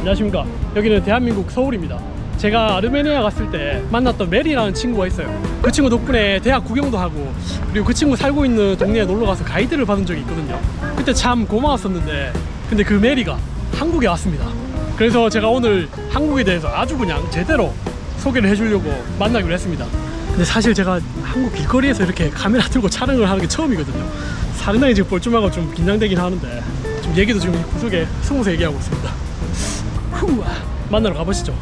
안녕하십니까. 여기는 대한민국 서울입니다. 제가 아르메니아 갔을 때 만났던 메리라는 친구가 있어요. 그 친구 덕분에 대학 구경도 하고, 그리고 그 친구 살고 있는 동네에 놀러가서 가이드를 받은 적이 있거든요. 그때 참 고마웠었는데, 근데 그 메리가 한국에 왔습니다. 그래서 제가 오늘 한국에 대해서 아주 그냥 제대로 소개를 해주려고 만나기로 했습니다. 근데 사실 제가 한국 길거리에서 이렇게 카메라 들고 촬영을 하는 게 처음이거든요. 상당히 지금 뻘쭘하고 좀 긴장되긴 하는데, 좀 얘기도 지금 구석에 숨어서 얘기하고 있습니다. 후, 만나러 가보시죠.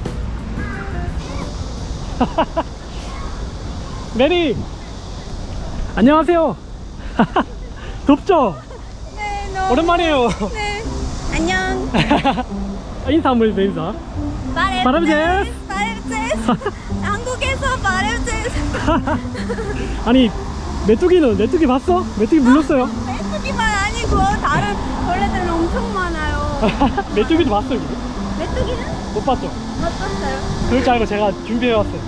메리! 안녕하세요. 덥죠? 네, 너무. 오랜만이에요. 네. 안녕. 인사 한번 해주세요, 인사. 바람제스. 바람제스. 한국에서 바람제스. 아니, 메뚜기 봤어? 메뚜기 물렸어요. 메뚜기만 아니고 다른 벌레들은 엄청 많아요. 메뚜기도 봤어, 이거? 메뚜기는 못 봤죠? 못 봤어요. 그럴 줄 알고 제가 준비해왔어요.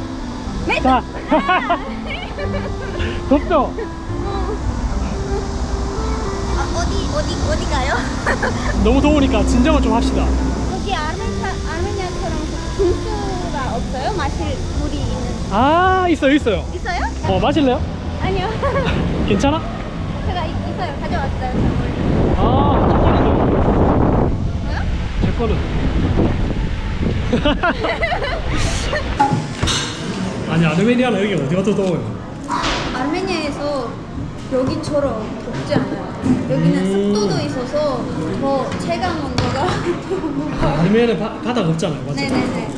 메뚜기. 자, 덥죠? 어디 가요? 너무 더우니까 진정을 좀 합시다. 여기 아르메니아처럼 분수가 없어요? 마실 물이 있는. 아, 있어요. 있어요? 마실래요? 아니요. 괜찮아? 제가 있어요. 가져왔어요. 아, 뭐요? 제 거는. 아니, 아르메니아는 여기 어디가 더 더워요? 아르메니아에서 여기처럼 덥지 않아요. 여기는 습도도 있어서 더 체감 온도가 아르메니아는 바다가 없잖아요, 맞죠? 네네네.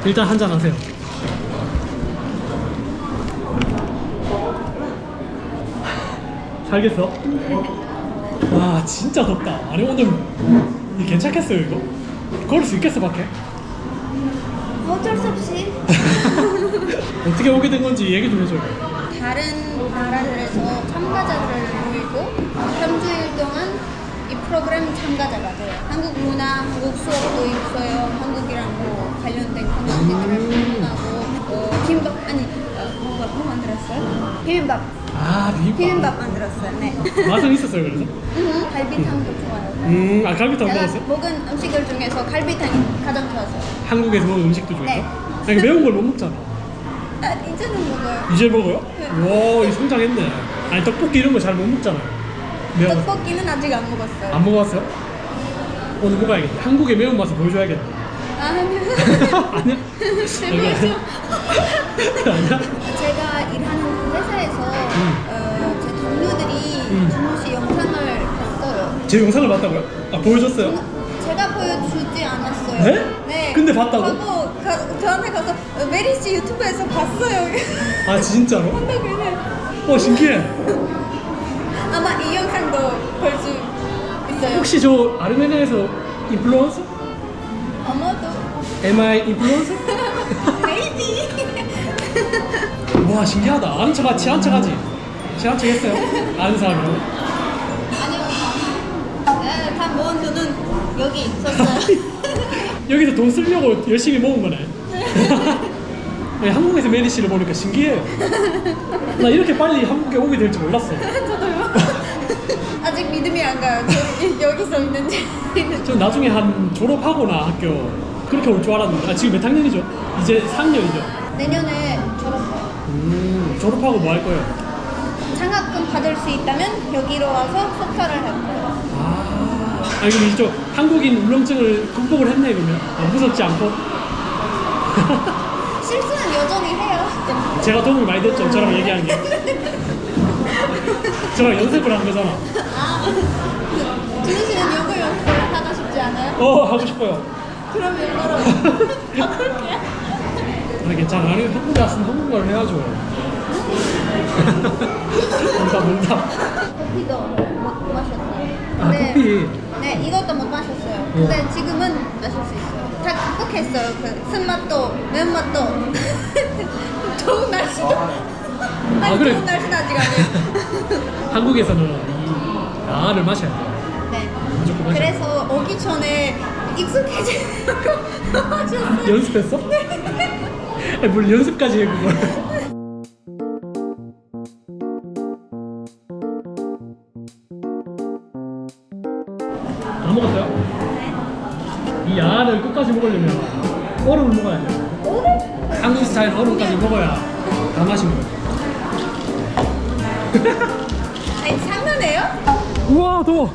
일단 한잔 하세요. 살겠어? 와, 진짜 덥다. 아니, 오늘 이게 괜찮겠어요, 이거? 걸을 수 있겠어, 밖에? 어쩔 수 없이 어떻게 오게 된 건지 얘기 좀 해줘요. 다른 나라들에서 참가자들을 모이고 3주일 동안 이 프로그램 참가자가 돼요. 한국 문화, 한국 수업도 있어요. 한국이랑 뭐 관련된 컨텐츠들을 공유하고 김밥 뭐 만들었어요? 비빔밥. 아, 비빔밥 만들었어요. 네. 맛은 있었어요, 그래서? 갈비탕도 좋아요. 갈비탕 제가 먹었어요? 먹은 음식들 중에서 갈비탕이 가장 좋았어요. 한국에서 먹은 음식도 중에서? 네. 아니, 매운 걸 못 먹잖아. 이제는 먹어요. 이제 먹어요? 네. 와, 이 성장했네. 아니, 떡볶이 이런 거 잘 못 먹잖아요. 매운 거. 떡볶이는 아직 안 먹었어요. 안 먹어봤어요? 오늘 먹어야겠다. 한국의 매운맛을 보여줘야겠다. 아니요. 아니야? 제발. 아니야? 제가 일하는 그 회사에서 제 동료들이 준호 씨 영상을 봤어요. 제 영상을 봤다고요? 아, 보여줬어요? 제가 보여주지 않았어요. 네? 네. 근데 봤다고? 하고 저한테 가서 메리 씨 유튜브에서 봤어요. 아, 진짜로? 한다고요. 신기해. 아마 이 영상도 볼 수 있어요. 혹시 저 아르메니아에서 인플루언서? 아마도. Am I influencer? Maybe. 와, 신기하다. 아는 척 하지, 친한 척 하지? 친한 척 했어요? 아는 사람이랑. 아니요. 네, 다 모은 돈은 여기 있었어요. 여기서 돈 쓰려고 열심히 모은 거네. 네, 한국에서 메리 씨를 보니까 신기해요. 나 이렇게 빨리 한국에 오게 될 줄 몰랐어. 저도요. 아직 믿음이 안 가요. 저 여기서 있는지. 저 나중에 한 졸업하거나 학교 그렇게 올 줄 알았는데. 지금 몇 학년이죠? 이제 4학년이죠? 내년에 졸업해요. 졸업하고 뭐 할 거예요? 장학금 받을 수 있다면 여기로 와서 석사를 할 거예요. 아니, 그럼 이쪽 한국인 울렁증을 극복을 했네, 그러면. 무섭지 않고. 실수는 여전히 해요. 제가 도움이 많이 됐죠, 저랑 얘기한 게. 저랑 연습을 한 거잖아. 준호 씨는 영어 연습을 하고 싶지 않아요? 하고 싶어요. 그럼 영어로 바꿀게요. 아니, 괜찮아. 아니, 한국에 왔으면 한국말을 해야죠. 농담. 커피도 못 마셨어요. 아, 커피. 네, 이것도 못 마셨어요. 근데 지금은 마실 수 있어요. 다 극복했어요. 그 쓴맛도 매운맛도 좋은 날씨도. 아니, 그래. 좋은 날씨는 아직 아니에요. 한국에서는 이 나를 마셔야 돼요. 네. 무조건 마셔야 돼요. 그래서 오기 전에 익숙해지려고 마셨어요. 연습했어? 아니, 뭘 연습까지 해, 그걸. 다 먹었어요? 이 야를 끝까지 먹으려면 얼음을 먹어야 돼요. 한국 스타일 얼음까지 먹어야 다 마신 거예요. 아니 장난해요? 우와 더워.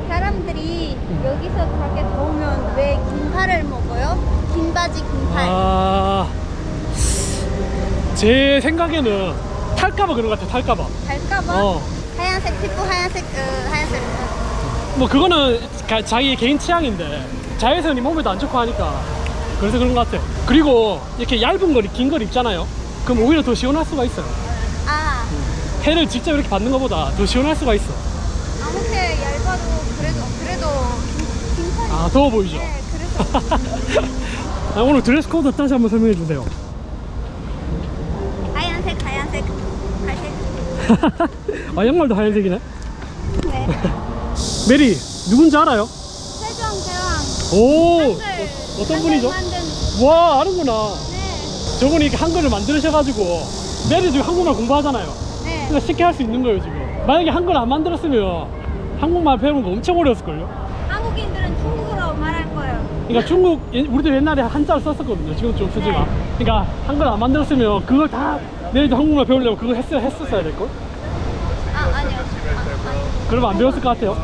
사람들이 여기서 그렇게 더우면 왜 긴팔을 먹어요? 긴 바지 긴팔. 제 생각에는 탈까봐 그런 것 같아요. 탈까봐. 갈까봐? 하얀색 피부 하얀색 하얀색. 뭐 그거는 자기 개인 취향인데 자외선이 몸에도 안 좋고 하니까 그래서 그런 것 같아요. 그리고 이렇게 얇은 걸, 긴 걸 입잖아요. 그럼 오히려 더 시원할 수가 있어요. 아 해를 직접 이렇게 받는 것보다 더 시원할 수가 있어. 아무리 얇아도 그래도 긴팔이. 아 더워 보이죠? 네 그래서. 아, 오늘 드레스 코드 다시 한번 설명해 주세요. 하얀색 하얀색. 아 양말도 하얀색이네. 네. 메리 누군지 알아요? 세종대왕. 오 한글, 어떤 한글 분이죠? 만든. 와 아는구나. 네. 저분이 이렇게 한글을 만드셔가지고 메리 지금 한국말 공부하잖아요. 네. 그러니까 쉽게 할 수 있는 거예요 지금. 만약에 한글 안 만들었으면 한국말 배우는 거 엄청 어려웠을걸요. 한국인들은 중국어로 말할 거예요. 그러니까 중국 우리도 옛날에 한자를 썼었거든요. 지금 좀 쓰지만. 그러니까 한글 안 만들었으면 그걸 다 내일도 한국말 배우려면 그거 했었어야 될걸? 아니요. 그러면 안 배웠을 것 같아요.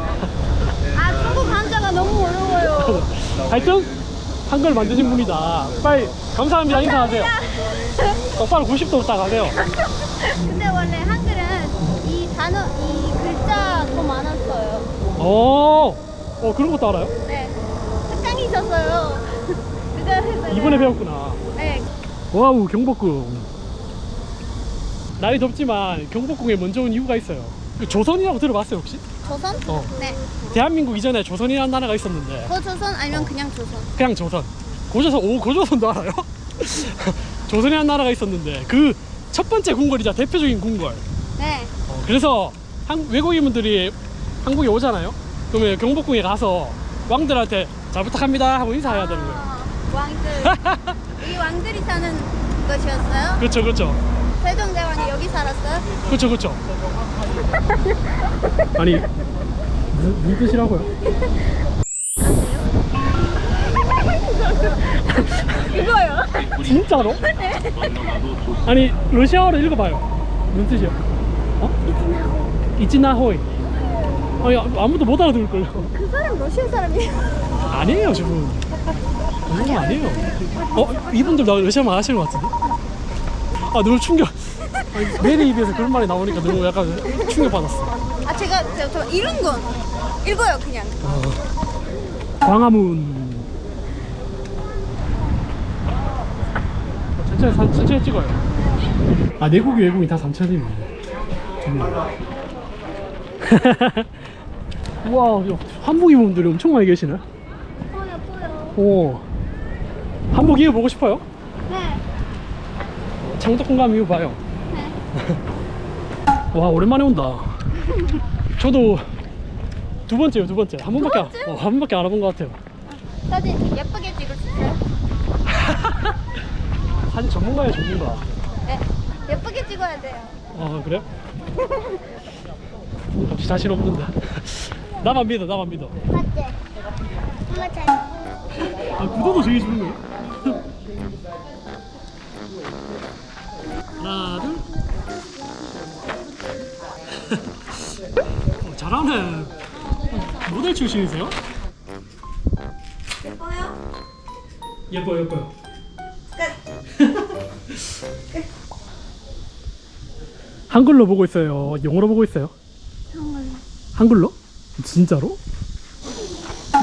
중국 한자가 너무 어려워요. 하여튼 한글 만드신 분이다. 빨리 감사합니다 인사하세요. 똑바로 90도 딱 하세요. 근데 원래 한글은 이 단어, 이 글자 더 많았어요. 그런 것도 알아요? 네. 특강이 있었어요. 그래서 이번에 배웠구나. 네. 와우 경복궁. 날이 덥지만 경복궁에 먼저 온 이유가 있어요. 조선이라고 들어봤어요 혹시? 조선? 네. 대한민국 이전에 조선이라는 나라가 있었는데 고조선 아니면 그냥 조선? 그냥 조선. 고조선, 고조선도 알아요? 조선이라는 나라가 있었는데 그 첫 번째 궁궐이자 대표적인 궁궐. 네. 그래서 외국인분들이 한국에 오잖아요. 그러면 경복궁에 가서 왕들한테 잘 부탁합니다 하고 인사해야 되는 거예요. 왕들. 이 왕들이 사는 것이었어요? 그렇죠 그렇죠 세종대왕이 여기 살았어요? 그렇죠 그렇죠. 아니 무슨 뜻이라고요? 이거요? 진짜로? 아니 러시아어로 읽어봐요. 무슨 뜻이야? 이치나호이. 아니 아무도 못 알아들을걸요. 그 사람 러시아 사람이에요. 아니에요 저분. 저분 아니에요. 이분들 나 러시아말 아시는 것 같은데? 아 너무 충격. 아니, 메리 입에서 그런 말이 나오니까 너무 약간 충격받았어. 제가 이런 건 읽어요 그냥. 광화문. 천천히 찍어요. 내국이 외국이 다 3천이네. 우와 한복 입은 분들이 엄청 많이 계시네. 예뻐요. 한복 입어보고 싶어요? 네. 창덕궁 가면 입어봐요. 네. 와 오랜만에 온다. 저도 두 번째요. 한 번밖에 두 번째? 한 번밖에 안 와본 것 같아요. 사진 예쁘게 찍을 수 있어요? 사진 전문가예요 전문가. 네. 예쁘게 찍어야 돼요. 그래요? 역시 자신 없는데. 나만 믿어. 맞지? 엄마 잘. 구도도 되게 좋은 거예요. 하나 둘. 잘하네. 모델 출신이세요? 예뻐요? 예뻐요. 끝. 한글로 보고 있어요? 영어로 보고 있어요? 정말. 한글로? 진짜로?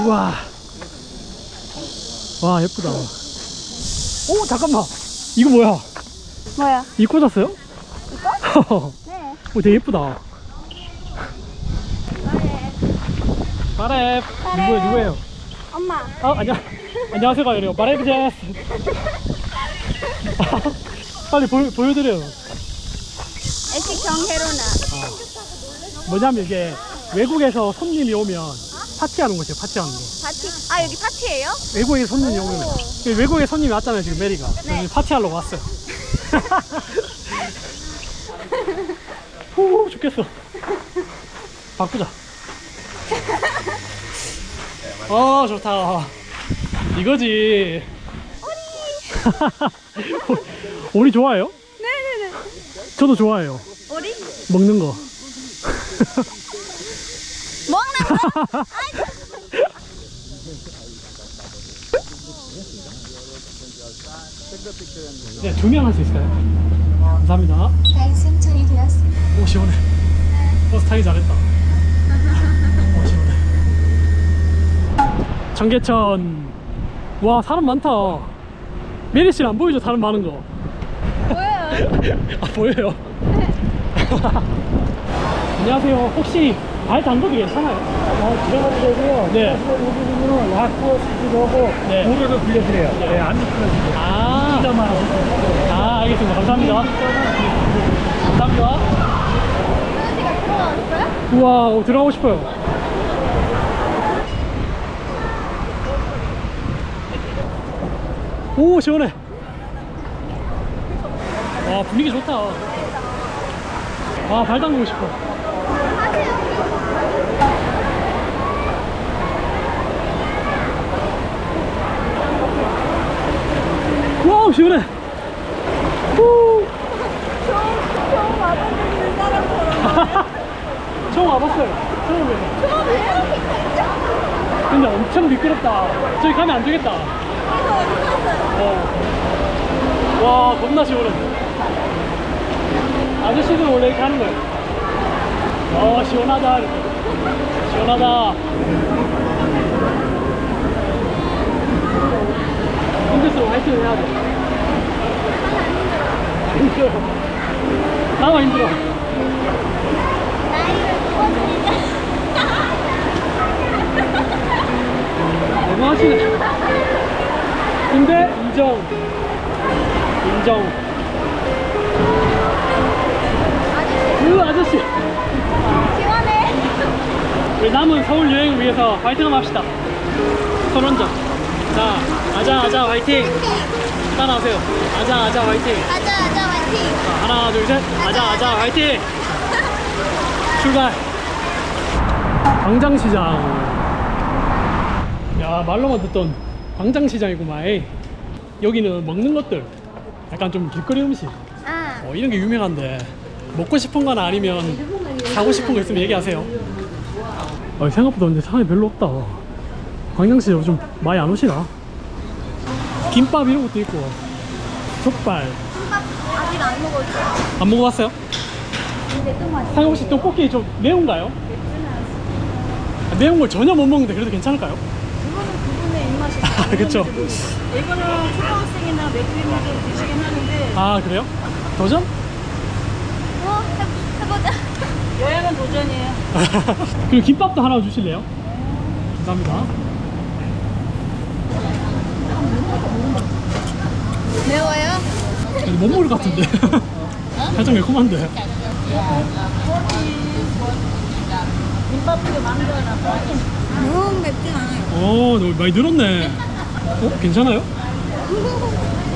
우와. 와 예쁘다. 오 잠깐만. 이거 뭐야? 뭐야? 이거 꽂았어요? 이거? 네. 오 되게 예쁘다. 말해. 바랩. 누구예요? 엄마. 안녕하세요 가요래요. 바랩 제스. 빨리 보여드려요. 애식 정혜로나. 뭐냐면 이게 외국에서 손님이 오면 파티하는 곳이에요. 파티하는 곳. 파티? 여기 파티예요? 외국에 손님이 오면 외국에 손님이 왔잖아요 지금 메리가. 네. 여기 파티하려고 왔어요. 후 죽겠어. 바꾸자. 좋다. 이거지. 오리 좋아해요? 네네네. 저도 좋아해요. 오리? 먹는 거. 먹는 거? 네, 2명 할 수 있을까요? 감사합니다. 네, 승천이 되었습니다. 오, 시원해. 버스 타기 잘했다. 오, 시원해. 청계천. 와, 사람 많다. 메리 씨는 안 보이죠? 사람 많은 거. 뭐예요? 아, 보여요? 안녕하세요. 혹시 발 담그기 괜찮아요? 들어가도 되고요. 네. 여기는 라쿠어 수도 하고 네. 무료로 빌려드려요. 네, 안 미끄러지게. 아, 진짜만 하고. 알겠습니다. 감사합니다. 감사합니다. 수지가 들어왔어요? 우와, 들어가고 싶어요. 오, 시원해. 와, 분위기 좋다. 와, 발 담그고 싶어. 와우, 시원해. 후. 처음 와봤는데 사람처럼. 처음 와봤어요. 처음이에요. 처음이에요? 근데 엄청 미끄럽다. 저기 가면 안 되겠다. 그래서 어디 갔어요? 와, 겁나 시원해. 아저씨들 원래 이렇게 하는 거예요. 시원하다. 시원하다. 힘들수록 화이팅을 해야 돼. 힘들어. 나만 힘들어. 나이를 먹었으니까. 너무 하시네. 근데 인정. 그 아저씨. 시원해. 우리 남은 서울 여행을 위해서 화이팅 한번 합시다. 손 얹어. 자, 아자 화이팅. 따라하세요. 아자 화이팅. 아자 화이팅. 자, 하나 둘 셋. 아자 화이팅. 출발. 광장시장. 야, 말로만 듣던 광장시장이구만. 여기는 먹는 것들 약간 좀 길거리 음식 아. 이런 게 유명한데 먹고 싶은 거나 아니면 사고 싶은 거 있으면 얘기하세요. 생각보다 근데 사람이 별로 없다. 광장시장 좀 많이 안 오시나? 김밥 이런 것도 있고 족발 김밥 아직 안 먹었어요. 안 먹어봤어요? 근데 또 맛있어. 사장님 혹시 떡볶이 좀 매운가요? 매운 걸 전혀 못 먹는데 그래도 괜찮을까요? 그거는 그분의 입맛이 그쵸. 이거는 초등학생이나 맥주인들도 드시긴 하는데 아, 그래요? 도전? 해보자. 여행은 도전이에요. 그리고 김밥도 하나 주실래요? 감사합니다. 매워요? 못 먹을 것 같은데. 살짝 매콤한데. 김밥도 만두하나 뻗긴 너무 맵진 않아요. 너무 많이 늘었네. 괜찮아요?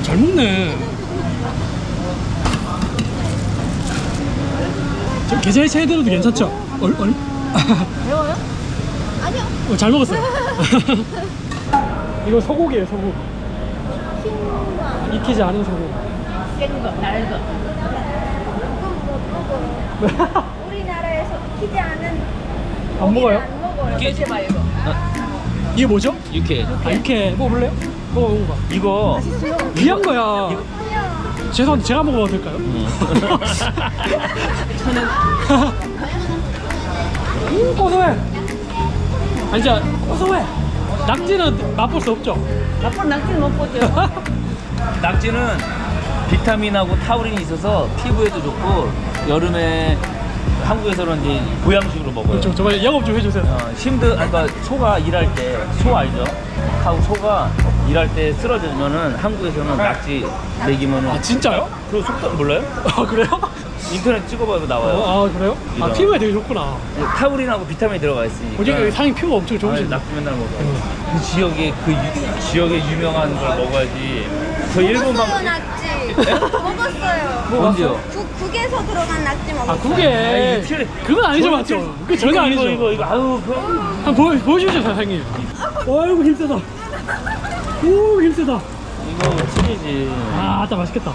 잘 먹네. 저 계좌 이체해드려도 괜찮죠? 매워요? 아니요. 잘 먹었어요. 이거 소고기예요, 소고기. 익히지 않은 소고기. 센거 날거 그건 못 먹어요. 우리나라에서 익히지 않은 안 먹어요? 안 먹어요. 드셔봐 이거 이게 뭐죠? 육회. 이렇게 먹어볼래요? 먹어봐. 이거 귀한 거야. 죄송한데 제가 먹어도 될까요? 고소해. 아니 진짜 고소해. 낙지는 맛볼 수 없죠? 나쁜 낙지는 못 보죠. 낙지는 비타민하고 타우린이 있어서 피부에도 좋고 여름에 한국에서는 이제 보양식으로 먹어요. 그렇죠. 정말 영업 좀 해주세요. 그러니까 소가 일할 때 소 알죠? 소가 일할 때 쓰러지면은 한국에서는 낙지 먹이면은 아 진짜요? 그거 속도 몰라요? 아 그래요? 인터넷 찍어봐도 나와요. 아 그래요? 아 이런. 피부에 되게 좋구나. 타우린하고 비타민이 들어가 있으니까. 어제 상이 피부가 엄청 좋으신데. 낙지 맨날 먹어. 그 지역에 지역에 유명한 걸 먹어야지. 저 일본 먹었어요, 방송 낙지. 먹었어요. 언제요? 국에서 들어간 낙지 먹었어요. 아 그게 그건 아니죠 맞죠? 그게 전혀 아니죠. 이거 아유 한번 보여주죠 사장님. 아이고 힘세다. 오 힘세다. 이거 찌개지. 아 아따 맛있겠다.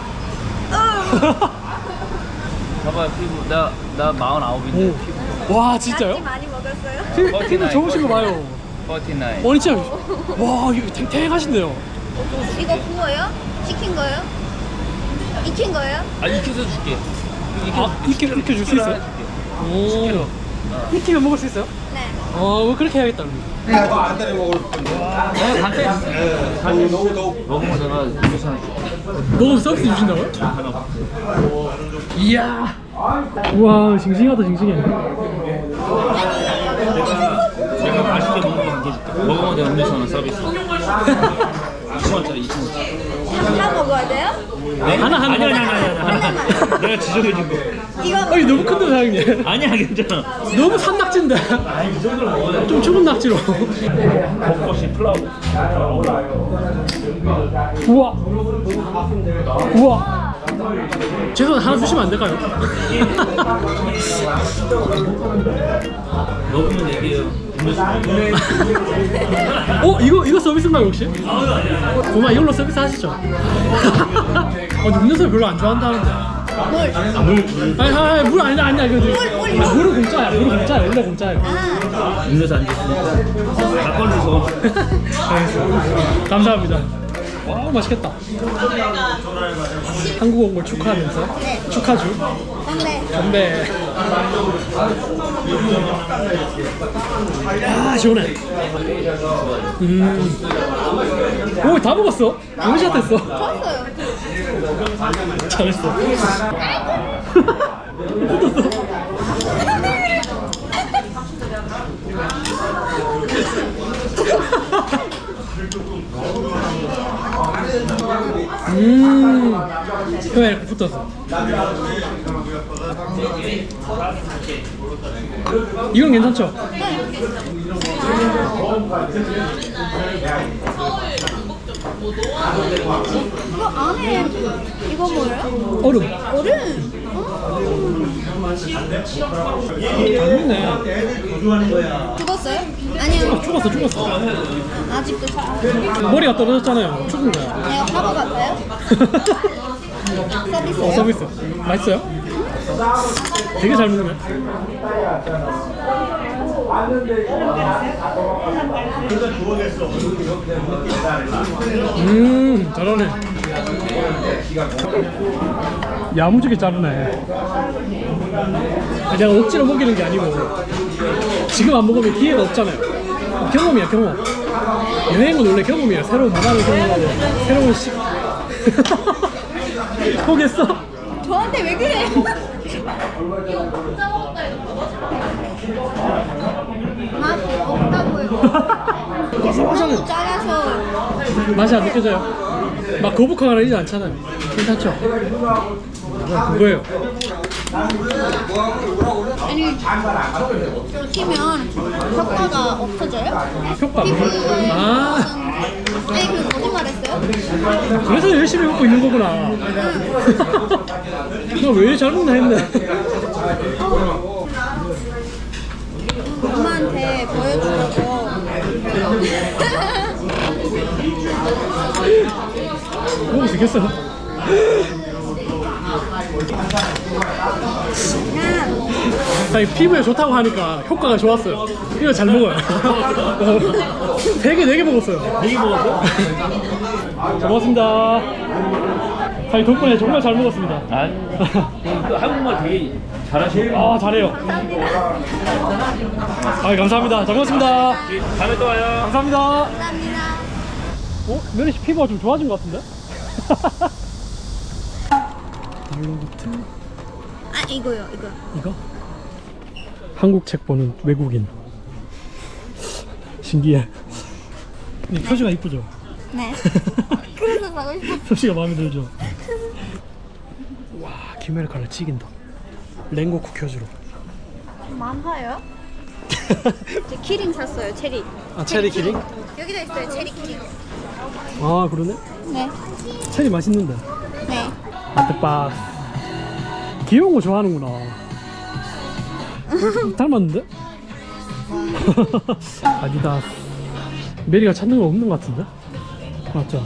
봐봐 피부 나 49인데 오. 피부 와 진짜요? 낙지 많이 먹었어요. 피부 좋으신 거 봐요. 49. 아니 진짜 와 이거 탱탱하신데요. 이거 구워요? 식힌 거예요? 익힌 거예요? 아 익혀서 줄게. 아 익혀 줄 수 있어요? 오. 익히면 먹을 수 있어요? 네. 뭐 그렇게 해야겠다. 간단히 먹으면 내가 음료수 하나 줄게. 먹으면 서비스 주신다고요? 이야. 우와 싱싱하다 싱싱해. 내가 맛있게 먹는 거 만들어줄게. 먹으면 내가 음료수 하나 서비스. 2,000원짜리 2,000원짜리. 다 먹어야 돼요? 하나 아니. 하나만. 내가 지정해준 거. 이거 아니 너무 큰데 사장님. 아니야 괜찮아. 너무 산 낙지인데. 이 정도로 먹어야 돼. 좀 죽은 낙지로. 벚꽃이 플라워. 우와. 우와. 죄송 하나 주시면 안 될까요? 먹으면 얘기해요. 음료수. 이거 서비스인가요 혹시? 고마 이걸로 서비스 하시죠. 음료수 별로 안 좋아한다는데. 아니 물 아니야 이거. 물은 공짜야. 원래 공짜예요. 음료수 안 줬으니까 막걸리 줘. 알겠습니다. 감사합니다. 와 맛있겠다. 한국 온 걸 축하하면서 축하주. 건배. 건배. 아 시원해. 오 다 먹었어. 원샷 했어. 컸어요. 잘했어. 혀에 이렇게 붙었어. 이건 괜찮죠? 이거 안에 이거 뭐예요? 얼음. 얼음. 맛있네. 죽었어요? 아니요. 죽었어. 아직도 잘. 머리가 떨어졌잖아요. 죽은 거야. 내가 바보 같아요? 서비스요? 서비스. 맛있어요? 되게 잘 먹네. 잘하네. 야무지게 자르네. 내가 억지로 먹이는 게 아니고 지금 안 먹으면 기회가 없잖아요. 경험이야 경험. 여행은 원래 경험이야. 새로운 문화를 경험하고 새로운 포기했어? 저한테 왜 그래요? 맛 없다고요. 너무 작아서. 맛이 안 느껴져요? 막 거북하지는 않잖아요. 괜찮죠? 그거예요. 아니 키면 효과가 없어져요? 효과. 피부에 아 아니 그 거짓말했어요? 그래서 열심히 먹고 있는 거구나. 너 왜 잘 먹나 했네. 엄마한테 보여주려고. 먹을 수 있겠어? 아니, 피부에 좋다고 하니까 효과가 좋았어요. 이거 잘 먹어요. 3개, 4개 먹었어요. 4개 먹었어요? 잘 먹었습니다. 아니, 덕분에 정말 잘 먹었습니다. 아니 한국말 되게 잘하시고. 아, 잘해요. 아, 감사합니다. 잘 먹었습니다. 다음에 또 와요. 감사합니다. 감사합니다. 면희 씨 피부가 좀 좋아진 것 같은데? 말로부트 아 이거요 이거. 이거? 한국 책 보는 외국인. 신기해. 이 표지가 이쁘죠? 네. 그래서 사고 싶어. 표지가 마음에 들죠? 와, 김혜를 갈라 치긴다. 랭고쿠 켜주로. 많아요? 저 키링 샀어요 체리. 아, 체리 키링? 여기도 있어요 체리 키링. 아, 그러네? 네. 체리 맛있는데. 네. 아트박스. 귀여운 거 좋아하는구나. 닮았는데? 아디다스. 메리가 찾는 거 없는 것 같은데? 맞죠?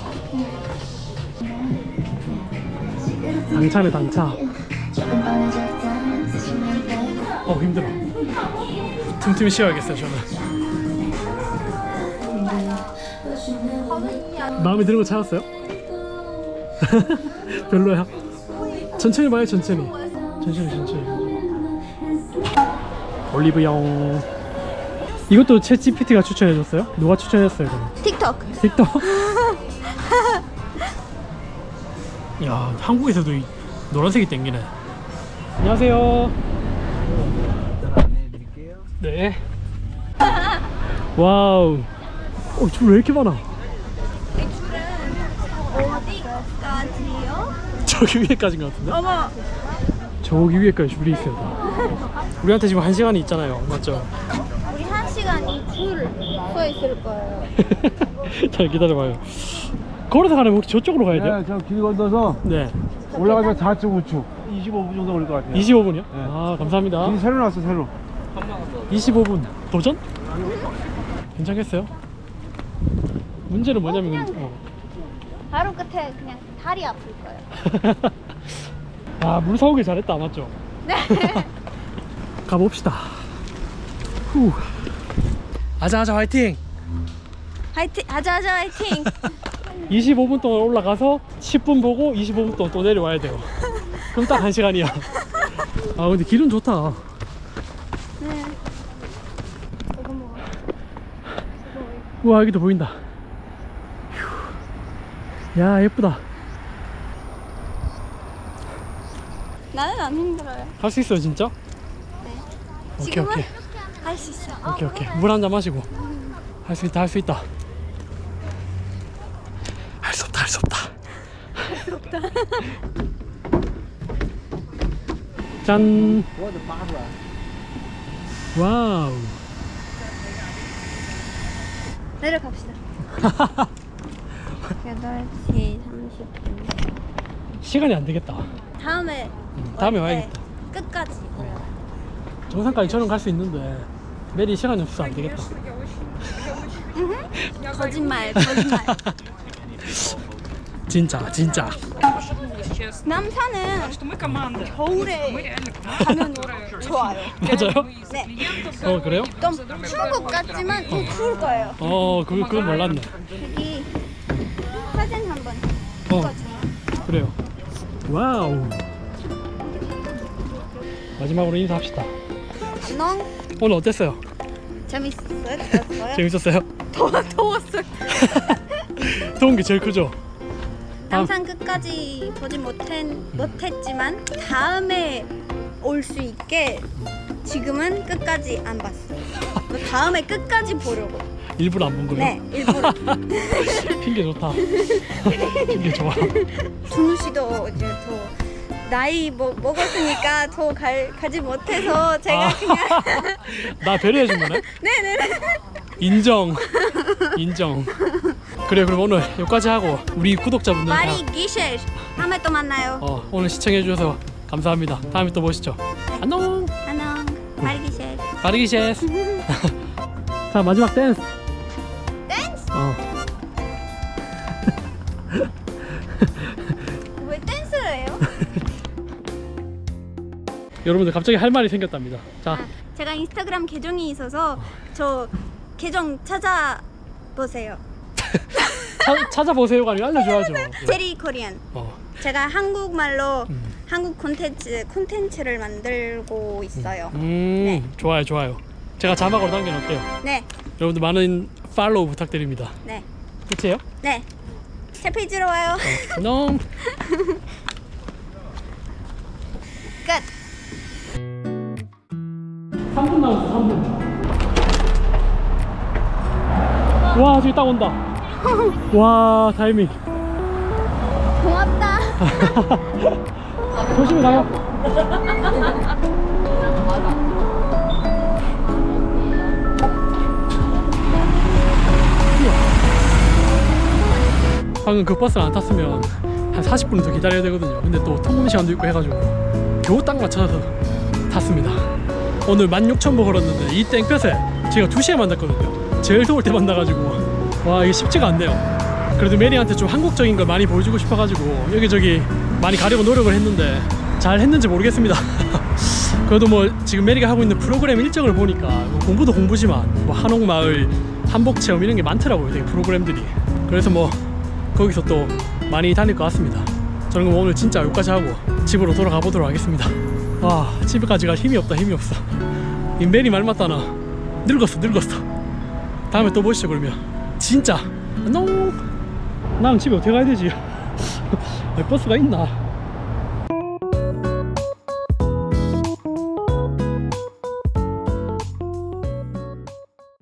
당차네 당차. 힘들어. 틈틈이 쉬어야겠어요 저는. 마음에 드는 거 찾았어요? 별로야? 천천히 봐요 천천히. 천천히. 올리브영. 이것도 챗 GPT가 추천해줬어요? 누가 추천했어요 이거? 틱톡. 틱톡? 야 한국에서도 이 노란색이 땡기네. 안녕하세요. 네. 와우. 줄 왜 이렇게 많아? 어디까지요? 저기 위에까지인 것 같은데? 어머. 저기 위에까지 줄이 있어요. 우리한테 지금 1시간이 있잖아요. 맞죠? 우리 1시간이 줄 서 있을 거예요. 잘 기다려봐요. 걸어서 가려면 혹시 저쪽으로 가야 돼요? 네, 저 길 건너서 네. 올라가면 4.5초 25분 정도 걸릴 것 같아요. 25분이요? 아 감사합니다. 길이 새로 나왔어 새로. 25분 도전? 괜찮겠어요? 문제는 뭐냐면 바로 끝에 그냥 다리 아플 거예요. 아, 물 사오길 잘했다 맞죠? 네. 가봅시다. 후. 아자아자 화이팅! 화이팅! 아자아자 화이팅! 25분 동안 올라가서 10분 보고 25분 동안 또 내려와야 돼요. 그럼 딱 1시간이야. 아 근데 길은 좋다. 네. 이거 먹어. 우와 여기도 보인다. 휴. 야 예쁘다. 나는 안 힘들어요. 할 수 있어요 진짜? 네. 오케이 지금은 오케이 할 수 있어. 오케이 물 한 잔 마시고 할 수 있다 할 수 있다. 할 수 없다 할 수 없다. 짠. 와우. 내려갑시다. 8시 30분. 시간이 안 되겠다. 다음에 다음에 올 때 와야겠다. 끝까지. 정상까지 저는 갈 수 있는데 메리 시간이 없어서 안 되겠다. 거짓말. 진짜. 남산은 겨울에 가면 좋아요. 맞아요? 네. 그래요? 좀 추울 것 같지만 좀 추울 거예요. 그건 몰랐네. 여기 사진 한번 어, 그래요. 와우. 마지막으로 인사합시다. 안녕. 오늘 어땠어요? 재밌었어요? 좋았어요? 재밌었어요? 더웠어요. 더운 게 제일 크죠? 남산 끝까지 보지 못했지만 다음에 올 수 있게 지금은 끝까지 안 봤어요. 다음에 끝까지 보려고. 일부러 안 본 거예요? 네, 일부러. 핑계 좋다. 핑계 좋아. 준우 씨도 이제 더 나이 먹었으니까 더 가지 못해서 제가 그냥 나 배려해 준 거네? 네네네. 인정. 그래 그럼 오늘 여기까지 하고 우리 구독자분들 마리 기셰 다음에 또 만나요. 오늘 시청해 주셔서 감사합니다. 다음에 또 보시죠. 안녕. 안녕. 마리 기셰. 빠르기셰스. 자 마지막 댄스. 댄스? 왜 댄스를 해요? 여러분들 갑자기 할 말이 생겼답니다. 자 제가 인스타그램 계정이 있어서 저 계정 찾아보세요. 찾아보세요가 아니라 알려줘야죠. 제리 코리안. 제가 한국말로 한국 콘텐츠를 만들고 있어요. 네. 좋아요. 제가 자막으로 남겨놓을게요. 네. 여러분들 많은 팔로우 부탁드립니다. 네. 끝이에요? 네. 제 페이지로 와요. 안녕. 끝. 3분 남았어. 3분. 와 저기 딱 온다. 와 타이밍. 고맙다. 조심히 가요. 방금 그 버스를 안 탔으면 한 40분 더 기다려야 되거든요. 근데 또 통금 시간도 있고 해가지고 겨우 딱 맞춰서 탔습니다. 오늘 16,000보 걸었는데 이 땡볕에 제가 2시에 만났거든요. 제일 더울 때 만나가지고 와 이게 쉽지가 않네요. 그래도 메리한테 좀 한국적인 걸 많이 보여주고 싶어가지고 여기저기 많이 가려고 노력을 했는데 잘 했는지 모르겠습니다. 그래도 뭐 지금 메리가 하고 있는 프로그램 일정을 보니까 뭐 공부도 공부지만 뭐 한옥마을 한복체험 이런 게 많더라고요. 되게 프로그램들이. 그래서 뭐 거기서 또 많이 다닐 것 같습니다. 저는 그럼 오늘 진짜 여기까지 하고 집으로 돌아가 보도록 하겠습니다. 와 집에까지 갈 힘이 없다 힘이 없어. 이 메리 말 맞다 나 늙었어. 다음에 또 보시죠 그러면. 진짜 안녕. 나는 집에 어떻게 가야 되지? 버스가 있나?